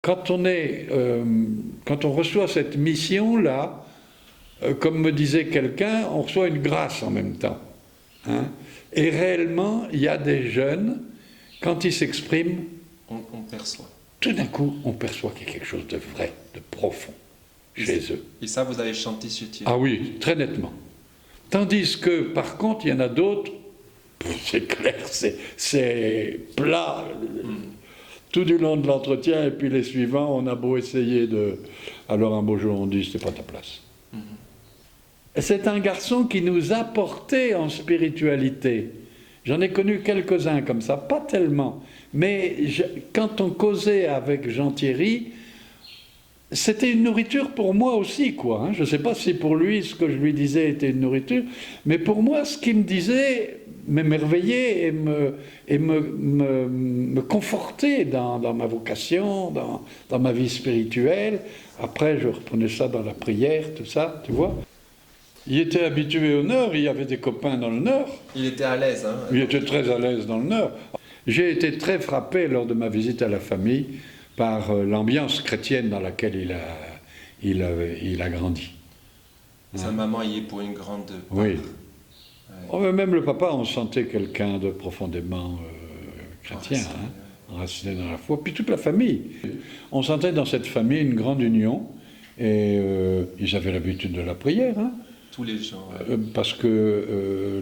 quand on reçoit cette mission-là, comme me disait quelqu'un, on reçoit une grâce en même temps. Hein. Et réellement, il y a des jeunes, quand ils s'expriment, on perçoit. Tout d'un coup, on perçoit qu'il y a quelque chose de vrai, de profond chez eux. Et ça, vous avez chanté sur Thierry? Ah oui, très nettement. Tandis que, par contre, il y en a d'autres, c'est clair, c'est plat. Tout du long de l'entretien, et puis les suivants, on a beau essayer de... Alors un beau jour, on dit, c'est pas ta place. C'est un garçon qui nous a portés en spiritualité. J'en ai connu quelques-uns comme ça, pas tellement. Mais quand on causait avec Jean-Thierry, c'était une nourriture pour moi aussi, quoi. Hein. Je ne sais pas si pour lui, ce que je lui disais était une nourriture, mais pour moi, ce qu'il me disait m'émerveillait et me confortait dans ma vocation, dans ma vie spirituelle. Après, je reprenais ça dans la prière, tout ça, tu vois. Il était habitué au Nord, il y avait des copains dans le Nord. Il était à l'aise, hein? Il était très à l'aise dans le Nord. J'ai été très frappé lors de ma visite à la famille par l'ambiance chrétienne dans laquelle il a grandi. Sa maman y est pour une grande part. Oui. Ouais. Oh, même le papa, on sentait quelqu'un de profondément chrétien, enraciné dans la foi. Puis toute la famille. On sentait dans cette famille une grande union. Et ils avaient l'habitude de la prière, hein. Tous les gens. Parce que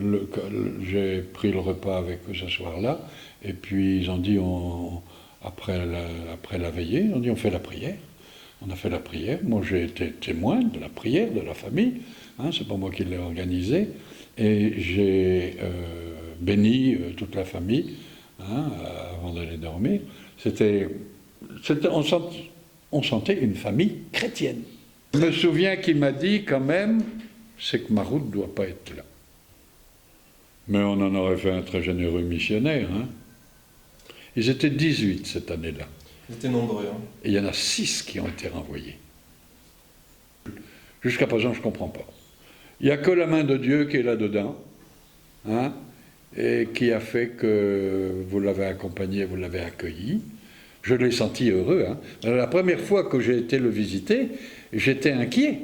j'ai pris le repas avec eux ce soir-là, et puis ils ont dit, après la veillée, ils ont dit on fait la prière. On a fait la prière. Moi j'ai été témoin de la prière de la famille, hein, c'est pas moi qui l'ai organisée, et j'ai béni toute la famille, hein, avant d'aller dormir. On sentait une famille chrétienne. Je me souviens qu'il m'a dit quand même, c'est que ma route ne doit pas être là. Mais on en aurait fait un très généreux missionnaire. Hein. Ils étaient 18 cette année-là. Ils étaient nombreux. Hein. Et il y en a 6 qui ont été renvoyés. Jusqu'à présent, je ne comprends pas. Il n'y a que la main de Dieu qui est là-dedans, hein, et qui a fait que vous l'avez accompagné, vous l'avez accueilli. Je l'ai senti heureux. Hein. La première fois que j'ai été le visiter, j'étais inquiet.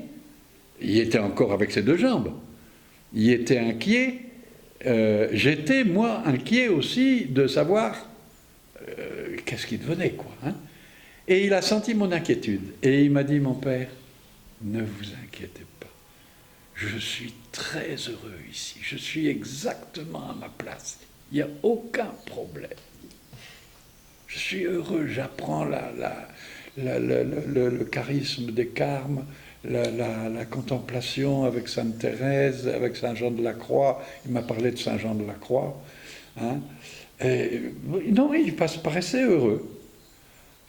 Il était encore avec ses 2 jambes. Il était inquiet. J'étais, moi, inquiet aussi de savoir qu'est-ce qui devenait, quoi. Hein. Et il a senti mon inquiétude. Et il m'a dit, mon père, ne vous inquiétez pas. Je suis très heureux ici. Je suis exactement à ma place. Il n'y a aucun problème. Je suis heureux. J'apprends le charisme des carmes, la contemplation avec Sainte Thérèse, avec Saint Jean de la Croix. Il m'a parlé de Saint Jean de la Croix. Hein. Et, non, il paraissait heureux.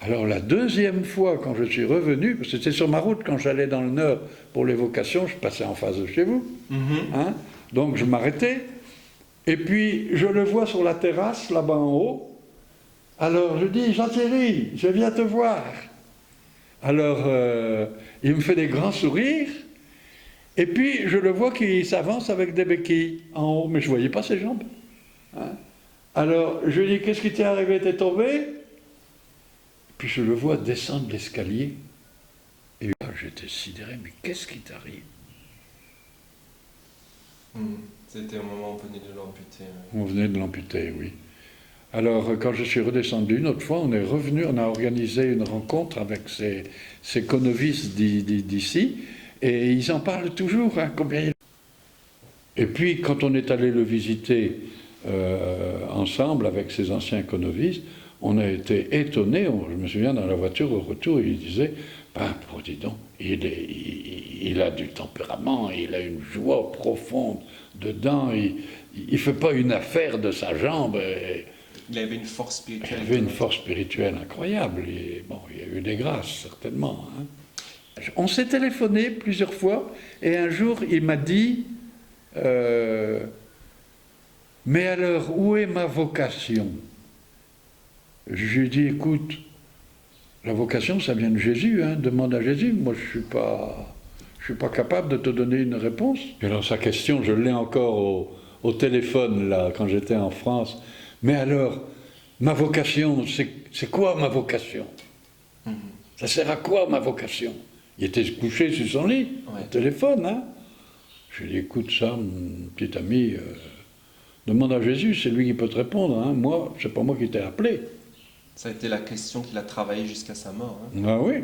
Alors la deuxième fois, quand je suis revenu, parce que c'était sur ma route, quand j'allais dans le Nord pour les vocations, je passais en face de chez vous. Hein, donc je m'arrêtais. Et puis je le vois sur la terrasse, là-bas en haut. Alors je dis, Jean-Thierry, je viens te voir. Alors, il me fait des grands sourires, et puis je le vois qu'il s'avance avec des béquilles en haut, mais je ne voyais pas ses jambes. Hein. Alors, je lui dis, qu'est-ce qui t'est arrivé, t'es tombé? Puis je le vois descendre l'escalier, et là, j'étais sidéré, mais qu'est-ce qui t'arrive? C'était au moment où on venait de l'amputer. On venait de l'amputer, oui. Alors, quand je suis redescendu une autre fois, on est revenu, on a organisé une rencontre avec ces conovistes d'ici, et ils en parlent toujours, hein, combien il... Et puis, quand on est allé le visiter ensemble avec ces anciens conovistes, on a été étonnés. Je me souviens, dans la voiture, au retour, il disait, ben, dis donc, il a du tempérament, il a une joie profonde dedans, il ne fait pas une affaire de sa jambe. Il avait une force spirituelle. Il avait une force spirituelle incroyable. Et, bon, il y a eu des grâces, certainement. Hein. On s'est téléphoné plusieurs fois, et un jour, il m'a dit, mais alors, où est ma vocation? Je lui ai dit, écoute, la vocation, ça vient de Jésus, hein, demande à Jésus. Moi, je suis pas capable de te donner une réponse. Et alors, sa question, je l'ai encore au téléphone, là, quand j'étais en France. Mais alors, ma vocation, c'est quoi ma vocation? Mhm. Ça sert à quoi ma vocation? Il était couché sur son lit, Ouais. au téléphone. Hein. Je lui ai dit, écoute ça, mon petit ami, demande à Jésus, c'est lui qui peut te répondre. Hein. Moi, c'est pas moi qui t'ai appelé. Ça a été la question qu'il a travaillé jusqu'à sa mort. Hein. Ah oui.